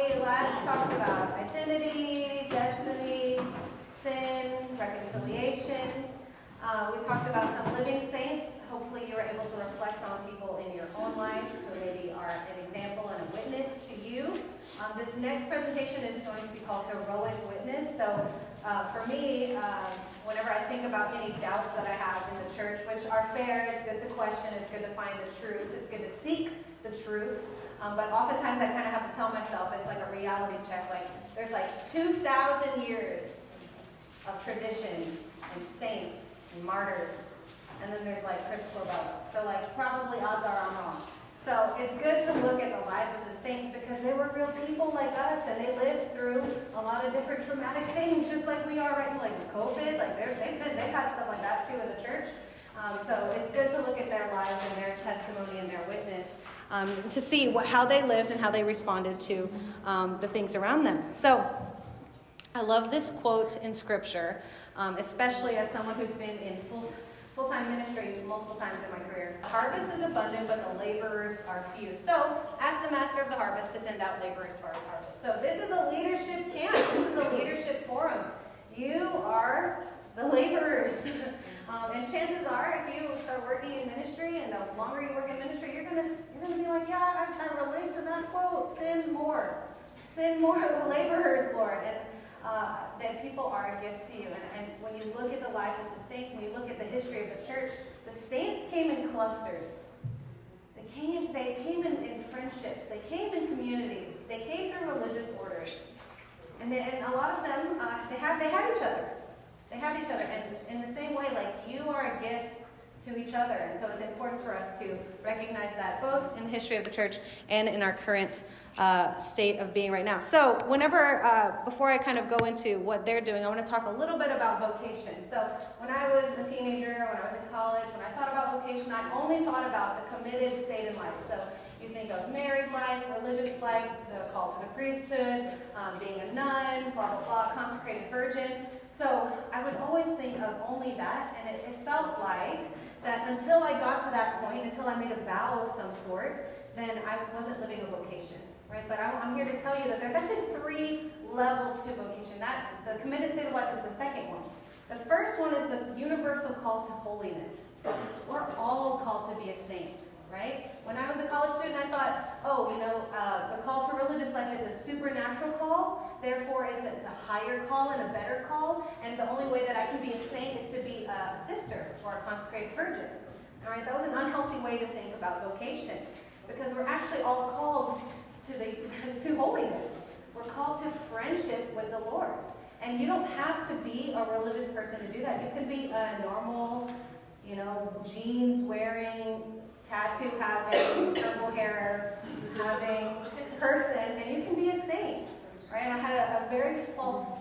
we last talked about identity, destiny, sin, reconciliation. We talked about some living saints. Hopefully you were able to reflect on people in your own life who maybe are an example and a witness to you. This next presentation is going to be called Heroic Witness. So for me, whenever I think about any doubts that I have in the church, which are fair, it's good to question, it's good to find the truth, it's good to seek the truth. But oftentimes I kind of have to tell myself, it's like a reality check. Like there's like 2,000 years of tradition and saints and martyrs. And then there's like Christopher Bello. So like probably odds are I'm wrong. So it's good to look at the lives of the saints because they were real people like us and they lived through a lot of different traumatic things just like we are right now, like COVID, like they've had stuff like that too in the church. So it's good to look at their lives and their testimony and their witness to see how they lived and how they responded to the things around them. So I love this quote in Scripture, especially as someone who's been in full-time ministry multiple times in my career. The harvest is abundant, but the laborers are few. So ask the master of the harvest to send out laborers for his harvest. So this is a leadership camp. This is a leadership forum. You are the laborers. And chances are, if you start working in ministry, and the longer you work in ministry, you're gonna be like, yeah, I relate to that quote. Send more the laborers, Lord. And that people are a gift to you. And when you look at the lives of the saints and you look at the history of the church, the saints came in clusters. They came in friendships. They came in communities. They came through religious orders. And a lot of them, they have each other. They have each other. And in the same way, like, you are a gift to each other. And so it's important for us to recognize that both in the history of the church and in our current state of being right now. So before I kind of go into what they're doing, I want to talk a little bit about vocation. So when I was a teenager, when I was in college, when I thought about vocation, I only thought about the committed state in life. So you think of married life, religious life, the call to the priesthood, being a nun, blah, blah, blah, consecrated virgin. So I would always think of only that, and it felt like that until I got to that point, until I made a vow of some sort, then I wasn't living a vocation, right? But I'm here to tell you that there's actually 3 levels to vocation. The committed state of life is the second one. The first one is the universal call to holiness. We're all called to be a saint, right? When I was a college student, I thought, the call to religious life is a supernatural call. Therefore, it's a higher call and a better call. And the only way that I can be a saint is to be a sister or a consecrated virgin. All right, that was an unhealthy way to think about vocation, because we're actually all called to holiness. We're called to friendship with the Lord. And you don't have to be a religious person to do that. You can be a normal, jeans wearing, tattoo having, purple hair having person, and you can be a saint, right? I had a very false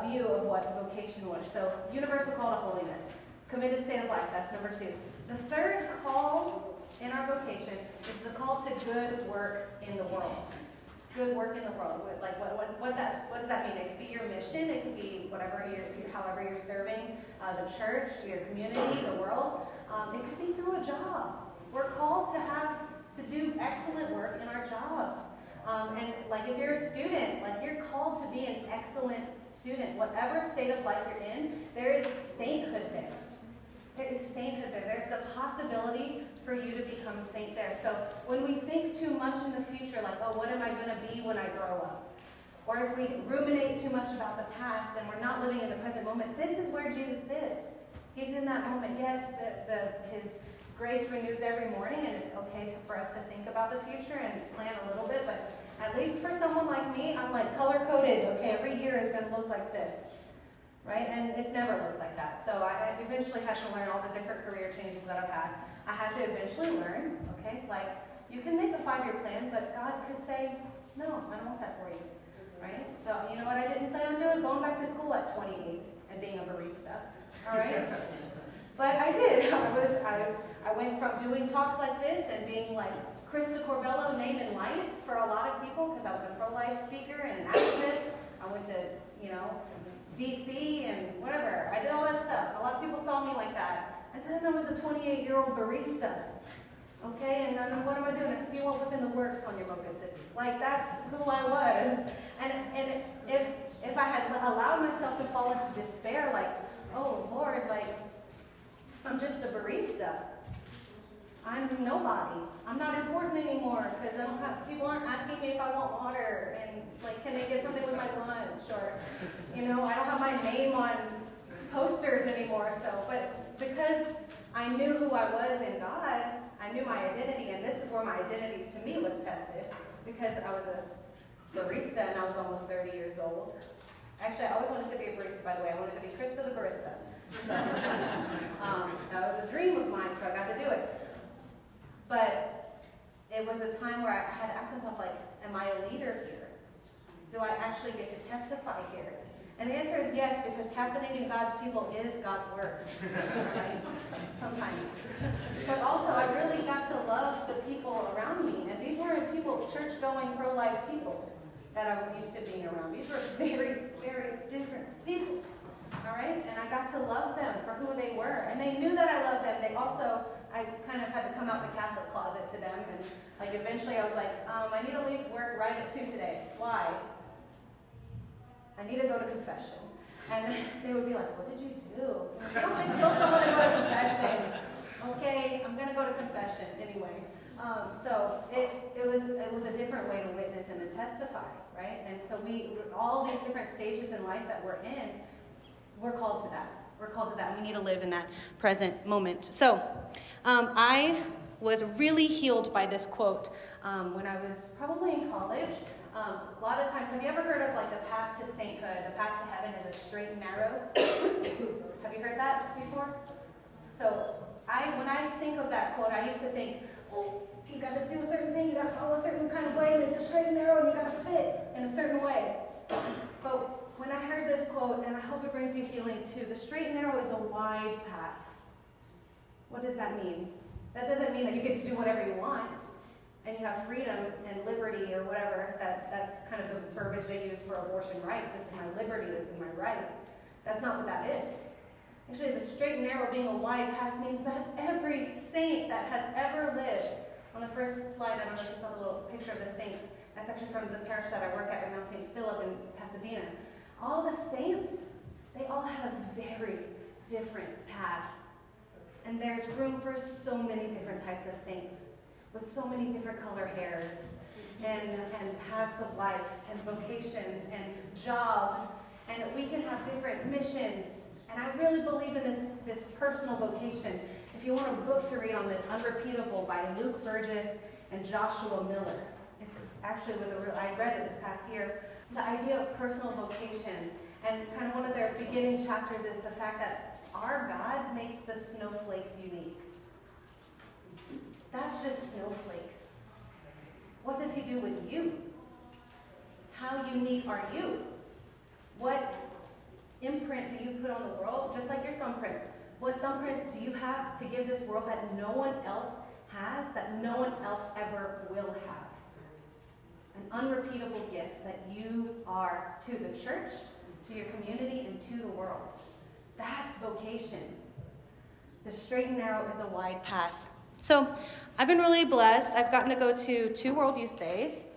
view of what vocation was. So universal call to holiness, committed state of life, that's number 2. The third call in our vocation is the call to good work in the world. Good work in the world. Like what does that mean? It could be your mission. It could be however you're serving the church, your community, the world. It could be through a job. We're called to do excellent work in our jobs. And like if you're a student, like you're called to be an excellent student. Whatever state of life you're in, there is sainthood there. There is sainthood there. There's the possibility for you to become a saint there. So when we think too much in the future, like, oh, what am I going to be when I grow up? Or if we ruminate too much about the past and we're not living in the present moment, this is where Jesus is. He's in that moment. Yes, his grace renews every morning, and it's okay for us to think about the future and plan a little bit, but at least for someone like me, I'm like color-coded. Okay, every year is going to look like this. Right? And it's never looked like that. So I eventually had to learn all the different career changes that I've had. I had to eventually learn, okay, like you can make a 5-year plan, but God could say, no, I don't want that for you, right? So you know what I didn't plan on doing? Going back to school at 28 and being a barista, all right? But I did. I went from doing talks like this and being like Krista Corbello, name in lights for a lot of people because I was a pro-life speaker and an activist. I went to, DC and whatever. I did all that stuff. A lot of people saw me like that. And then I was a 28-year-old barista. Okay, and then what am I doing? Do you want within the works on your moccasin? Like, that's who I was. And if I had allowed myself to fall into despair, like, oh Lord, like, I'm just a barista. I'm nobody. I'm not important anymore because people aren't asking me if I want water and like, can they get something with my lunch? Or, I don't have my name on posters anymore. So, but because I knew who I was in God, I knew my identity, and this is where my identity to me was tested because I was a barista and I was almost 30 years old. Actually, I always wanted to be a barista, by the way. I wanted to be Krista the barista. So, that was a dream of mine, so I got to do it. But it was a time where I had to ask myself, like, am I a leader here? Do I actually get to testify here? And the answer is yes, because happening in God's people is God's work. Right? Sometimes. But also, I really got to love the people around me. And these weren't people, church-going, pro-life people that I was used to being around. These were very, very different people. All right? And I got to love them for who they were. And they knew that I loved them. They also, I kind of had to come out the Catholic closet to them. And like eventually I was like, I need to leave work right at 2 today. Why? I need to go to confession. And they would be like, what did you do? I don't want to kill someone and go to confession. Okay, I'm going to go to confession anyway. So it was a different way to witness and to testify, right? And so all these different stages in life that we're in, we're called to that. We're called to that. We need to live in that present moment. So I was really healed by this quote when I was probably in college. A lot of times, have you ever heard of like the path to sainthood? The path to heaven is a straight and narrow. Have you heard that before? So when I think of that quote, I used to think, oh, you got to do a certain thing, you got to follow a certain kind of way, and it's a straight and narrow, and you got to fit in a certain way. But when I heard this quote, and I hope it brings you healing too, the straight and narrow is a wide path. What does that mean? That doesn't mean that you get to do whatever you want, and you have freedom and liberty or whatever. That's kind of the verbiage they use for abortion rights. This is my liberty, this is my right. That's not what that is. Actually, the straight and narrow being a wide path means that every saint that has ever lived, on the first slide, I don't know if you saw the little picture of the saints, that's actually from the parish that I work at right now, St. Philip in Pasadena. All the saints, they all have a very different path. And there's room for so many different types of saints, with so many different color hairs, and paths of life, and vocations, and jobs, and we can have different missions. And I really believe in this personal vocation. If you want a book to read on this, Unrepeatable by Luke Burgess and Joshua Miller. I read it this past year. The idea of personal vocation, and kind of one of their beginning chapters is the fact that our God makes the snowflakes unique. That's just snowflakes. What does he do with you? How unique are you? What imprint do you put on the world? Just like your thumbprint. What thumbprint do you have to give this world that no one else has, that no one else ever will have? An unrepeatable gift that you are to the church, to your community, and to the world. That's vocation. The straight and narrow is a wide path. So I've been really blessed. I've gotten to go to 2 World Youth Days.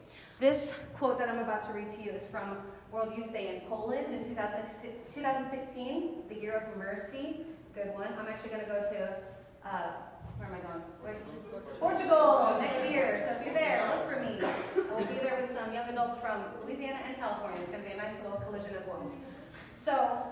This quote that I'm about to read to you is from World Youth Day in Poland in 2016, the year of mercy. Good one. I'm actually going to go to, where am I going? Portugal next year. So if you're there, look for me. I will be there with some young adults from Louisiana and California. It's going to be a nice little collision of worlds. So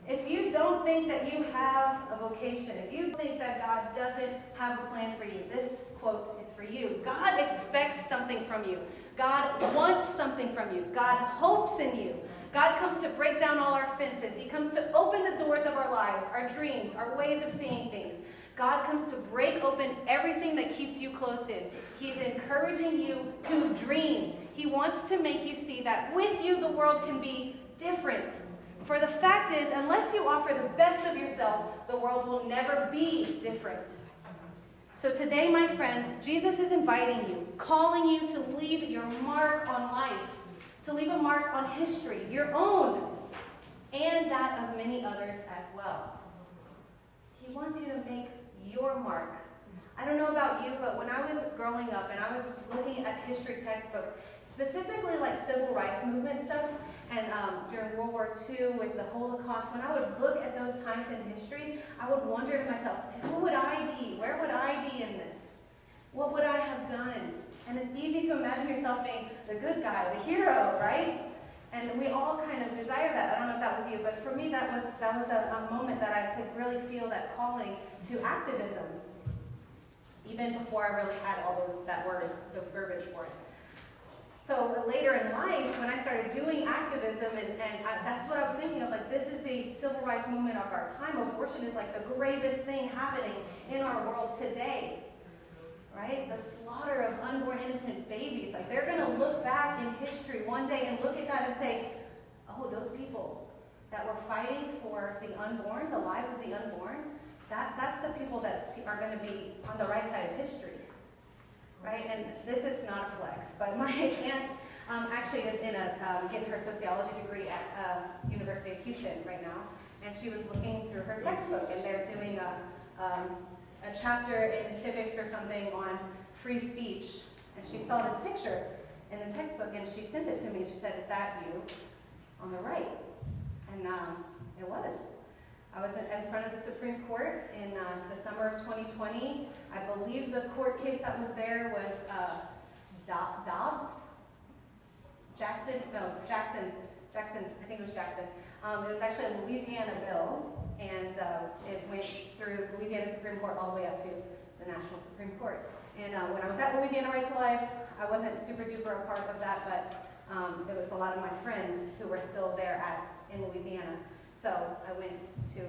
if you don't think that you have a vocation, if you think that God doesn't have a plan for you, this quote is for you. God expects something from you. God wants something from you. God hopes in you. God comes to break down all our fences. He comes to open the doors of our lives, our dreams, our ways of seeing things. God comes to break open everything that keeps you closed in. He's encouraging you to dream. He wants to make you see that with you, the world can be different. For the fact is, unless you offer the best of yourselves, the world will never be different. So today, my friends, Jesus is inviting you, calling you to leave your mark on life, to leave a mark on history, your own, and that of many others as well. He wants you to make your mark. I don't know about you, but when I was growing up and I was looking at history textbooks, specifically like civil rights movement stuff, and during World War II with the Holocaust, when I would look at those times in history, I would wonder to myself, who would I be? Where would I be in this? What would I have done? And it's easy to imagine yourself being the good guy, the hero, right? And we all kind of desire that. I don't know if that was you, but for me that was a moment that I could really feel that calling to activism, even before I really had all that words, the verbiage for it. So later in life, when I started doing activism, that's what I was thinking of, like, this is the civil rights movement of our time. Abortion is like the gravest thing happening in our world today, right? The slaughter of unborn innocent babies. Like, they're going to look back in history one day and look at that and say, oh, those people that were fighting for the unborn, the lives of the unborn, that's the people that are going to be on the right side of history. Right, and this is not a flex, but my aunt actually is getting her sociology degree at University of Houston right now, and she was looking through her textbook, and they're doing a chapter in civics or something on free speech, and she saw this picture in the textbook, and she sent it to me, and she said, "Is that you on the right?" And it was. I was in front of the Supreme Court in the summer of 2020. I believe the court case that was there was Jackson, I think it was Jackson. It was actually a Louisiana bill, and it went through Louisiana Supreme Court all the way up to the National Supreme Court. And when I was at Louisiana Right to Life, I wasn't super duper a part of that, but it was a lot of my friends who were still there in Louisiana. So I went to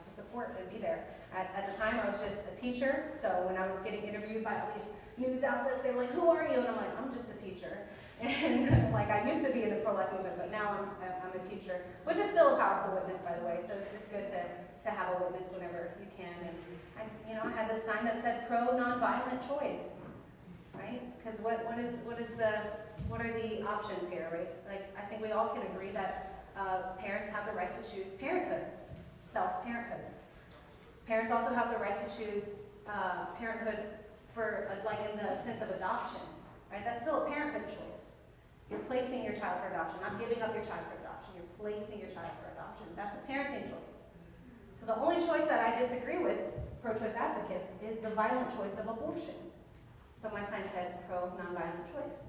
support and be there. At the time, I was just a teacher, so when I was getting interviewed by all these news outlets, they were like, "Who are you?" And I'm like, "I'm just a teacher." And like, I used to be in the pro-life movement, but now I'm a teacher, which is still a powerful witness, by the way. So it's good to have a witness whenever you can. And I had this sign that said "Pro Nonviolent Choice," right? Because what are the options here, right? Like, I think we all can agree that parents have the right to choose parenthood, self-parenthood. Parents also have the right to choose parenthood for, like, in the sense of adoption, right? That's still a parenthood choice. You're placing your child for adoption, not giving up your child for adoption. You're placing your child for adoption. That's a parenting choice. So the only choice that I disagree with pro-choice advocates is the violent choice of abortion. So my sign said pro-nonviolent choice.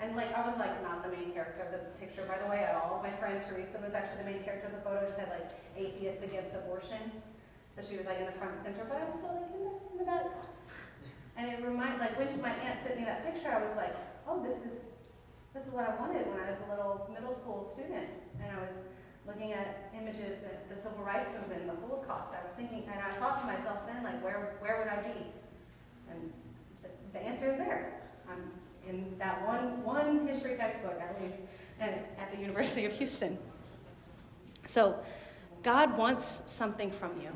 And like, I was like not the main character of the picture, by the way, at all. My friend Teresa was actually the main character of the photo. It said like atheist against abortion. So she was like in the front and center, but I was still like in the back. And it reminded, like, when my aunt sent me that picture, I was like, oh, this is what I wanted when I was a little middle school student. And I was looking at images of the civil rights movement and the Holocaust. I was thinking, and I thought to myself then, like, where would I be? And the answer is there. I'm in that one history textbook, at least, at the University of Houston. So God wants something from you,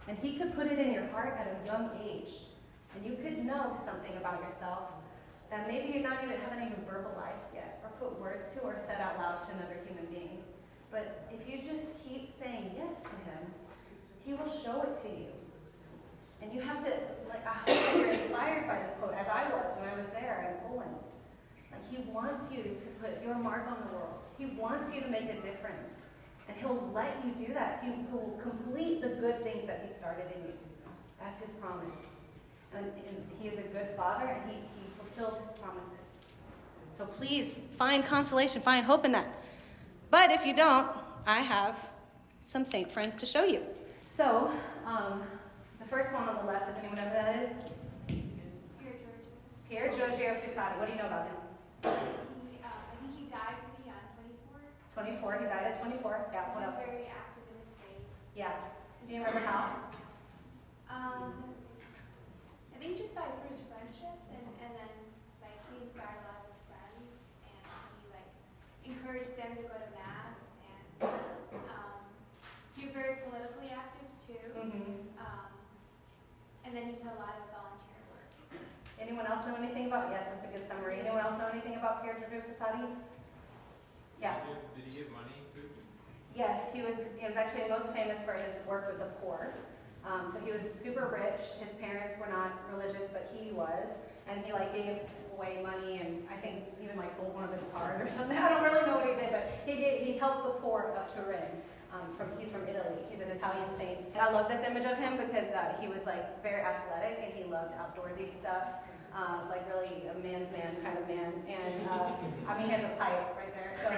and he could put it in your heart at a young age, and you could know something about yourself that maybe you haven't even verbalized yet, or put words to, or said out loud to another human being. But if you just keep saying yes to him, he will show it to you. And you have to, like, I hope that you're inspired by this quote, as I was when I was there in Poland. Like, he wants you to put your mark on the world. He wants you to make a difference. And he'll let you do that. He will complete the good things that he started in you. That's his promise. And he is a good father, and he fulfills his promises. So please, find consolation, find hope in that. But if you don't, I have some saint friends to show you. So, the first one on the left, does anyone know who that is? Pier Giorgio Fusati. What do you know about him? I think he died pretty young, 24. 24, he died at 24. Yeah, what else? He was very active in his faith. Yeah. Do you remember how? I think just by through his friendships, and then, like, he inspired a lot of his friends, and he, like, encouraged them to go to Mass, and he was very politically active, too. Mm-hmm. And then he did a lot of volunteer work. Anyone else know anything about, yes, that's a good summary. Anyone else know anything about Pier Giorgio Fusati? Yeah. Did he give money too? Yes, he was actually most famous for his work with the poor. So he was super rich. His parents were not religious, but he was. And he like gave away money, and I think even like sold one of his cars or something. I don't really know what he did, but he helped the poor of Turin. He's from Italy. He's an Italian saint. And I love this image of him because he was like very athletic and he loved outdoorsy stuff, like really a man's man kind of man. And I mean, he has a pipe right there. So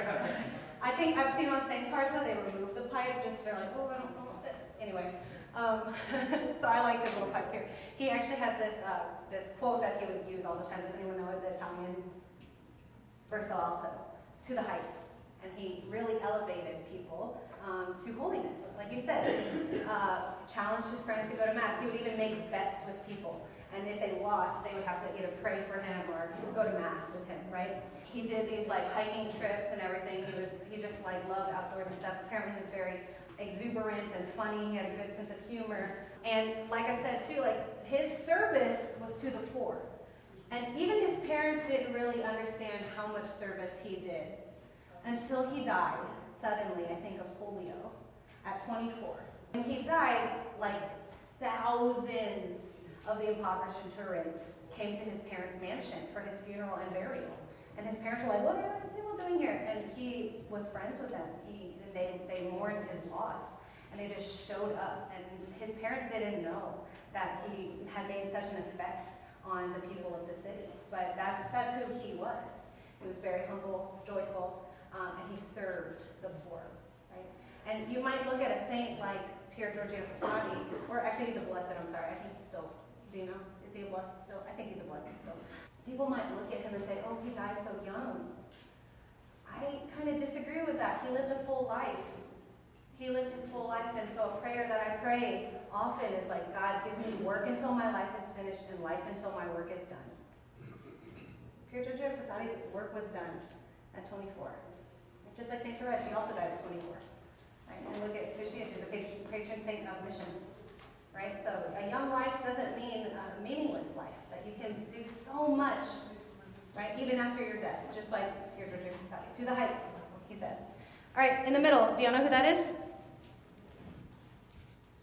I think I've seen on saint cars now they remove the pipe. Just they're like, oh, I don't know. Anyway. So I like his little pipe here. He actually had this quote that he would use all the time. Does anyone know it? The Italian verso alto, to the heights. And he really elevated people to holiness. Like you said, he challenged his friends to go to Mass. He would even make bets with people. And if they lost, they would have to either pray for him or go to Mass with him, right? He did these like hiking trips and everything. He just like loved outdoors and stuff. Apparently he was very exuberant and funny. He had a good sense of humor. And like I said too, like his service was to the poor. And even his parents didn't really understand how much service he did until he died suddenly, I think, of polio at 24. When he died, like thousands of the impoverished in Turin came to his parents' mansion for his funeral and burial. And his parents were like, what are these people doing here? And he was friends with them. They mourned his loss, and they just showed up. And his parents didn't know that he had made such an effect on the people of the city. But that's who he was. He was very humble, joyful, and he served the poor, right? And you might look at a saint like Pier Giorgio Frassati, or actually he's a blessed, I'm sorry, I think he's still, do you know? Is he a blessed still? I think he's a blessed still. People might look at him and say, oh, he died so young. I kind of disagree with that. He lived a full life. He lived his full life, and so a prayer that I pray often is like, God, give me work until my life is finished and life until my work is done. Pier Giorgio Frassati's work was done at 24. Just like St. Therese, she also died at 24. Right? And look at who she is. She's the patron saint of missions. Right? So a young life doesn't mean a meaningless life, that you can do so much, right? Even after your death, just like Pier Giorgio Frassati. To the heights, he said. All right, in the middle, do y'all know who that is?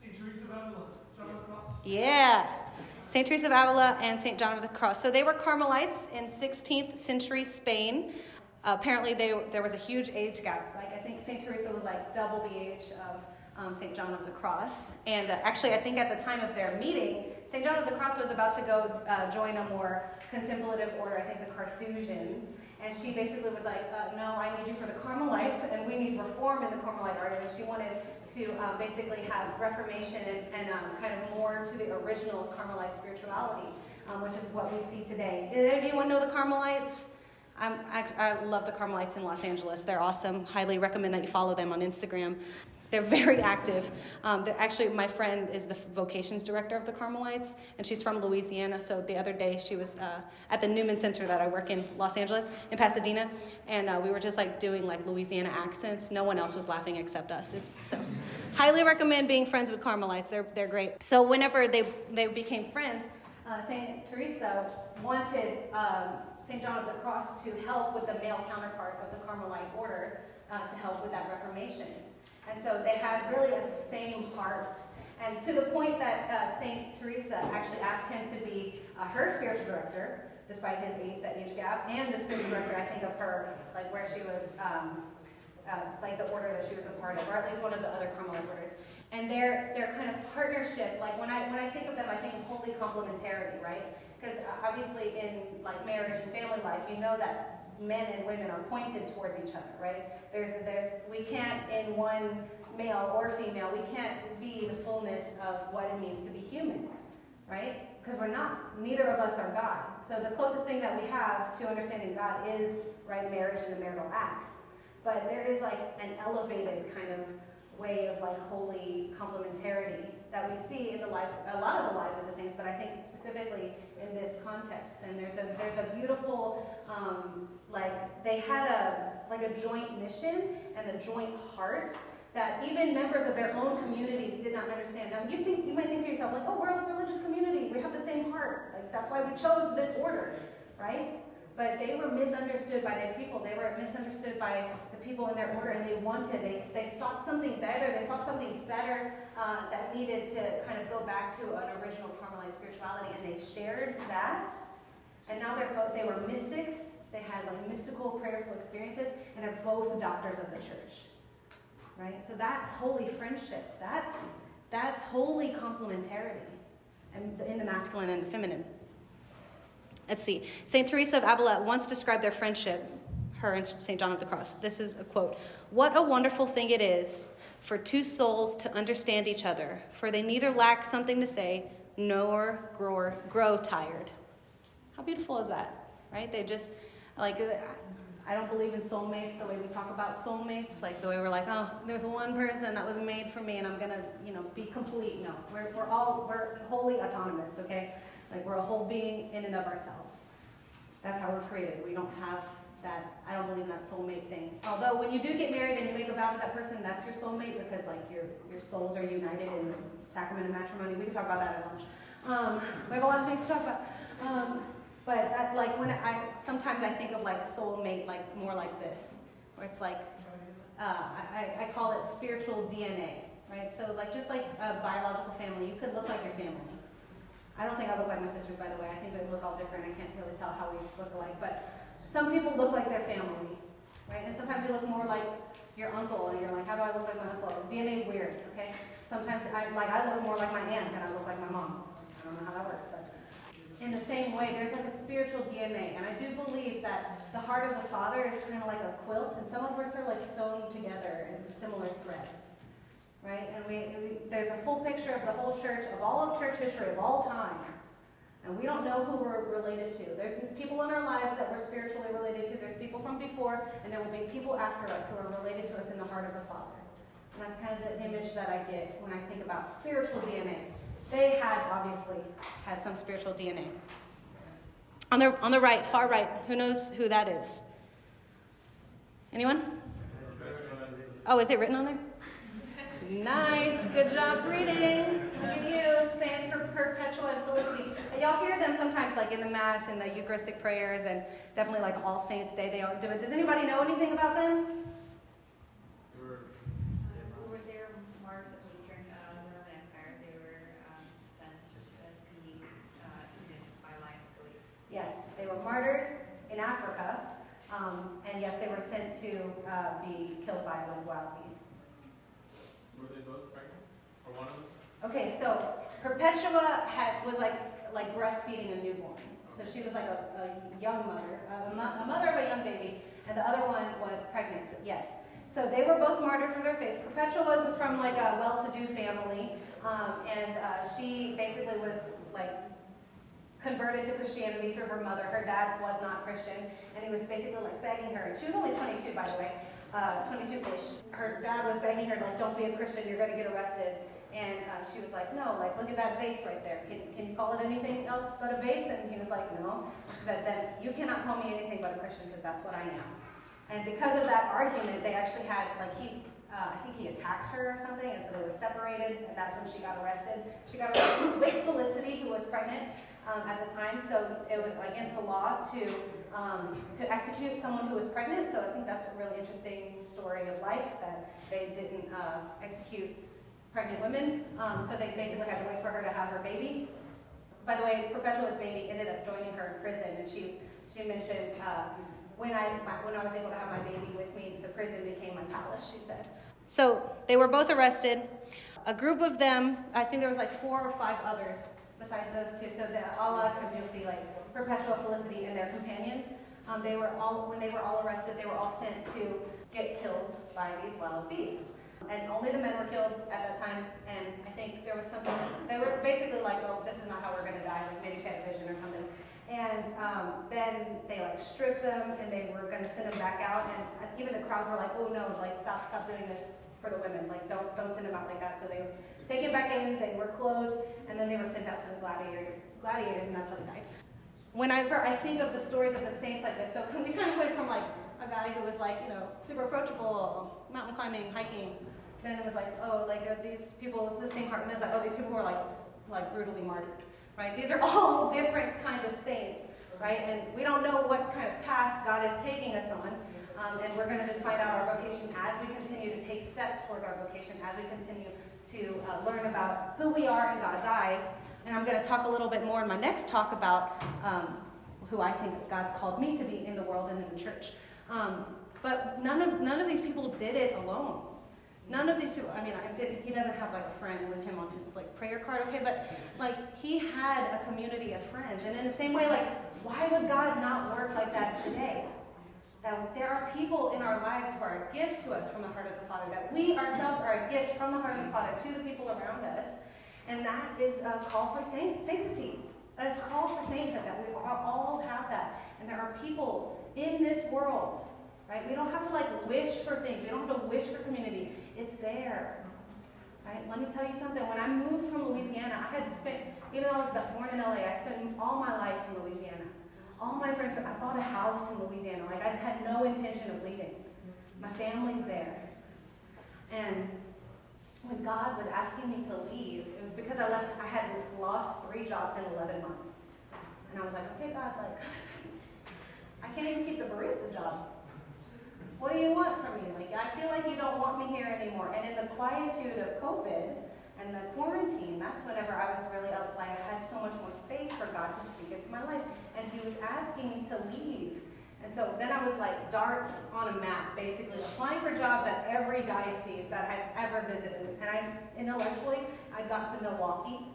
St. Teresa of Avila, John of the Cross. Yeah. St. Teresa of Avila and St. John of the Cross. So they were Carmelites in 16th century Spain. Apparently there was a huge age gap. Like I think St. Teresa was like double the age of St. John of the Cross. And actually I think at the time of their meeting, St. John of the Cross was about to go join a more contemplative order, I think the Carthusians. And she basically was like, no, I need you for the Carmelites, and we need reform in the Carmelite order. And she wanted to basically have reformation and kind of more to the original Carmelite spirituality, which is what we see today. Does anyone know the Carmelites? I love the Carmelites in Los Angeles. They're awesome. Highly recommend that you follow them on Instagram. They're very active. Actually, my friend is the vocations director of the Carmelites, and she's from Louisiana. So the other day, she was at the Newman Center that I work in Los Angeles, in Pasadena, and we were just like doing like Louisiana accents. No one else was laughing except us. So highly recommend being friends with Carmelites. They're great. So whenever they became friends, Saint Teresa wanted St. John of the Cross to help with the male counterpart of the Carmelite order to help with that Reformation. And so they had really a same heart. And to the point that St. Teresa actually asked him to be her spiritual director, despite his that age gap, and the spiritual director, I think, of her, like where she was, like the order that she was a part of, or at least one of the other Carmelite orders. And their kind of partnership, like when I think of them, I think of holy complementarity, right? Because obviously in like marriage and family life, you know that men and women are pointed towards each other, right? We can't, in one male or female, we can't be the fullness of what it means to be human, right? Because we're not. Neither of us are God. So the closest thing that we have to understanding God is, right, marriage and the marital act. But there is like an elevated kind of way of like holy complementarity that we see in the lives, a lot of the lives of the saints, but I think specifically in this context. And there's a beautiful, like they had a joint mission and a joint heart that even members of their own communities did not understand. Now you might think to yourself like, oh, we're a religious community, we have the same heart, like that's why we chose this order, right? but they were misunderstood by their people. They were misunderstood by the people in their order, and they sought something better. They saw something better that needed to kind of go back to an original Carmelite spirituality, and they shared that. And now they were mystics. They had like mystical, prayerful experiences, and they're both doctors of the church, right? So that's holy friendship. That's holy complementarity, and in the masculine and the feminine. Let's see. St. Teresa of Avila once described their friendship, her and St. John of the Cross. This is a quote. "What a wonderful thing it is for two souls to understand each other, for they neither lack something to say nor grow tired." How beautiful is that, right? They just, like, I don't believe in soulmates the way we talk about soulmates, like the way we're like, oh, there's one person that was made for me and I'm going to, be complete. No, we're wholly autonomous, okay? Like, we're a whole being in and of ourselves. That's how we're created. We don't have that, I don't believe in that soulmate thing. Although when you do get married and you make a vow to that person, that's your soulmate because, like, your souls are united in the sacrament of matrimony. We can talk about that at lunch. We have a lot of things to talk about. But that, like, sometimes I think of like soulmate, like more like this, where it's like, I call it spiritual DNA, right? So like, just like a biological family, you could look like your family. I don't think I look like my sisters, by the way. I think we look all different. I can't really tell how we look alike, but some people look like their family, right? And sometimes you look more like your uncle, and you're like, how do I look like my uncle? DNA is weird, okay? Sometimes I look more like my aunt than I look like my mom. I don't know how that works, but in the same way, there's like a spiritual DNA, and I do believe that the heart of the Father is kind of like a quilt, and some of us are like sewn together in similar threads, right? And there's a full picture of the whole church, of all of church history, of all time, and we don't know who we're related to. There's people in our lives that we're spiritually related to. There's people from before, and there will be people after us who are related to us in the heart of the Father. And that's kind of the image that I get when I think about spiritual DNA. They obviously had some spiritual DNA. On the right, far right, who knows who that is? Anyone? Oh, is it written on there? Nice, good job reading. Look at you, Saints Perpetua and Felicity. And y'all hear them sometimes, like in the Mass and the Eucharistic prayers, and definitely like All Saints Day. They all do it. Does anybody know anything about them? Yes, they were martyrs in Africa, and yes, they were sent to be killed by like wild beasts. Were they both pregnant? Or one of them? Okay, so Perpetua was like breastfeeding a newborn. So she was like a young mother, a mother of a young baby, and the other one was pregnant, so yes. So they were both martyred for their faith. Perpetua was from like a well-to-do family, and she basically was like converted to Christianity through her mother. Her dad was not Christian, and he was basically like begging her. And she was only 22, by the way, 22-ish. Her dad was begging her, like, don't be a Christian, you're going to get arrested. And she was like, no, like, look at that vase right there. Can you call it anything else but a vase? And he was like, no. And she said, then you cannot call me anything but a Christian because that's what I am. And because of that argument, they actually had, like, I think he attacked her or something, and so they were separated, and that's when she got arrested. She got arrested with Felicity, who was pregnant at the time, so it was against the law to execute someone who was pregnant, so I think that's a really interesting story of life, that they didn't execute pregnant women, so they basically had to wait for her to have her baby. By the way, Perpetua's baby ended up joining her in prison, and she mentions, when I was able to have my baby with me, the prison became my palace, she said. So they were both arrested. A group of them, I think there was like 4 or 5 others besides those two. So a lot of times you'll see like Perpetua, Felicity, and their companions. When they were all arrested, they were all sent to get killed by these wild beasts. And only the men were killed at that time. And I think there was something, they were basically like, oh, this is not how we're going to die. Like maybe she had a vision or something. And then they like stripped them, and they were going to send them back out. And even the crowds were like, oh no, like stop doing this for the women. Like don't send them out like that. So they were taken back in, they were clothed, and then they were sent out to the gladiators, and that's how they died. Whenever I think of the stories of the saints like this, so we kind of went from like a guy who was like, super approachable, mountain climbing, hiking. Then it was like, oh, like these people, it's the same heart. And then it's like, oh, these people were like brutally martyred. Right? These are all different kinds of saints right? And we don't know what kind of path God is taking us on. And we're going to just find out our vocation as we continue to take steps towards our vocation, as we continue to learn about who we are in God's eyes. And I'm going to talk a little bit more in my next talk about who I think God's called me to be in the world and in the church. But none of these people did it alone. None of these people, he doesn't have like a friend with him on his like prayer card, okay? But like he had a community of friends. And in the same way, like, why would God not work like that today? That there are people in our lives who are a gift to us from the heart of the Father, that we ourselves are a gift from the heart of the Father to the people around us. And that is a call for sanctity. That is a call for sainthood, that we all have that. And there are people in this world, right? We don't have to like wish for things. We don't have to wish for community. It's there, right? Let me tell you something. When I moved from Louisiana, I had spent, even though I was born in LA, I spent all my life in Louisiana. All my friends, I bought a house in Louisiana. Like, I had no intention of leaving. My family's there. And when God was asking me to leave, it was because I had lost 3 jobs in 11 months. And I was like, okay, God, like, I can't even keep the barista job. What do you want from me? Like, I feel like you don't want me here anymore. And in the quietude of COVID and the quarantine, that's whenever I was really up, like, I had so much more space for God to speak into my life. And he was asking me to leave. And so then I was like darts on a map, basically applying for jobs at every diocese that I'd ever visited. And intellectually, I got to Milwaukee.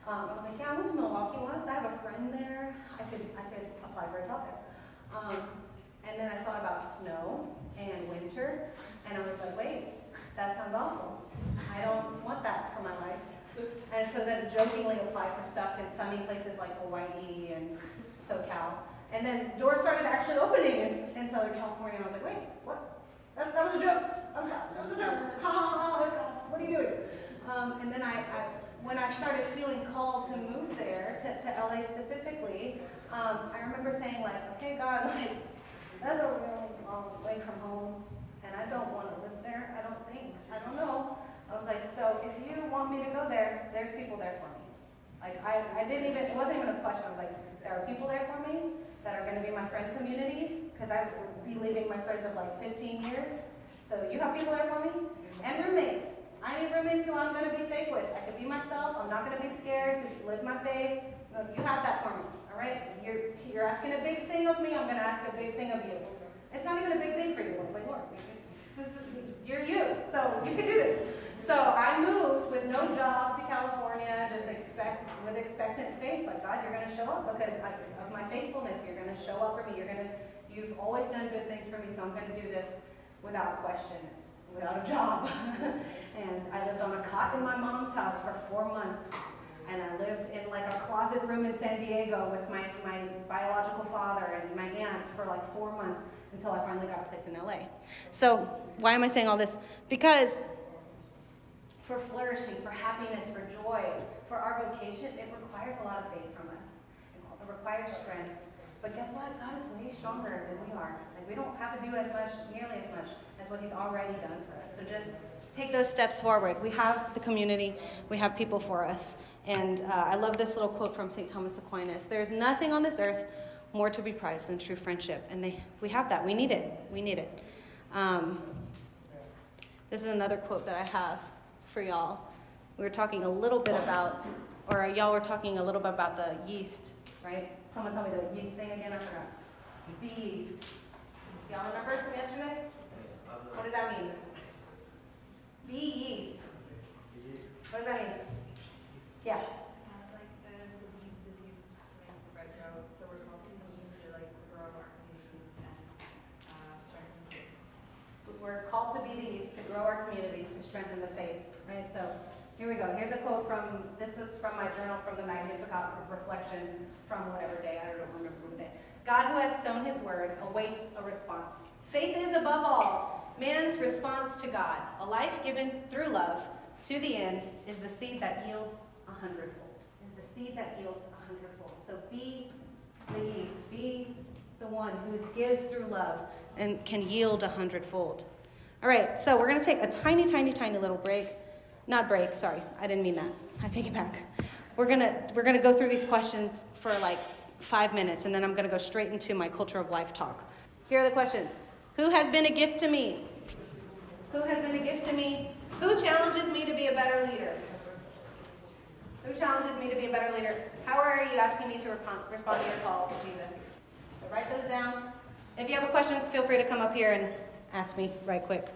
I was like, yeah, I went to Milwaukee once. I have a friend there. I could apply for a job there. And then I thought about snow and winter, and I was like, wait, that sounds awful. I don't want that for my life. And so then jokingly applied for stuff in sunny places like Hawaii and SoCal. And then doors started actually opening in Southern California. And I was like, wait, what? That was a joke. That was a joke. Ha ha ha, oh God, what are you doing? And then when I started feeling called to move there, to LA specifically, I remember saying like, okay, God, like, that's a really long way from home, and I don't want to live there, I don't know. I was like, so if you want me to go there, there's people there for me. Like, it wasn't even a question. I was like, there are people there for me that are going to be my friend community, because I will be leaving my friends of like 15 years. So you have people there for me, and roommates. I need roommates who I'm going to be safe with. I can be myself. I'm not going to be scared to live my faith. You have that for me, all right? You're asking a big thing of me. I'm going to ask a big thing of you. It's not even a big thing for you, Lord. Like, Lord, you're you, so you can do this. So I moved with no job to California, just with expectant faith. Like, God, you're going to show up because of my faithfulness. You're going to show up for me. You've always done good things for me, so I'm going to do this without question, without a job. And I lived on a cot in my mom's house for 4 months. And I lived in like a closet room in San Diego with my biological father and my aunt for like 4 months until I finally got a place in LA. So why am I saying all this? Because for flourishing, for happiness, for joy, for our vocation, it requires a lot of faith from us. It requires strength. But guess what? God is way stronger than we are. Like, we don't have to do nearly as much as what he's already done for us. So just take those steps forward. We have the community. We have people for us. And I love this little quote from St. Thomas Aquinas. There's nothing on this earth more to be prized than true friendship. And we have that. We need it. We need it. This is another quote that I have for y'all. We were talking a little bit about, or y'all were talking a little bit about the yeast, right? Someone tell me the yeast thing again. I forgot. Be yeast. Y'all remember from yesterday? What does that mean? Be yeast. What does that mean? Yeah. Like the yeast is used to make the bread grow, so we're called to be yeast to like grow our communities and strengthen the faith. We're called to be the yeast to grow our communities, to strengthen the faith, right? So here we go. Here's a quote this was from my journal from the Magnificat reflection from whatever day, I don't remember the day. God who has sown his word awaits a response. Faith is above all man's response to God. A life given through love to the end is the seed that yields 100-fold. Is the seed that yields 100-fold. So be the yeast. Be the one who gives through love and can yield 100-fold. All right, so we're going to take a tiny, tiny, tiny little break. Not break, sorry. I didn't mean that. I take it back. We're gonna go through these questions for like 5 minutes, and then I'm going to go straight into my culture of life talk. Here are the questions. Who has been a gift to me? Who has been a gift to me? Who challenges me to be a better leader? Who challenges me to be a better leader? How are you asking me to respond to your call to Jesus? So write those down. If you have a question, feel free to come up here and ask me right quick.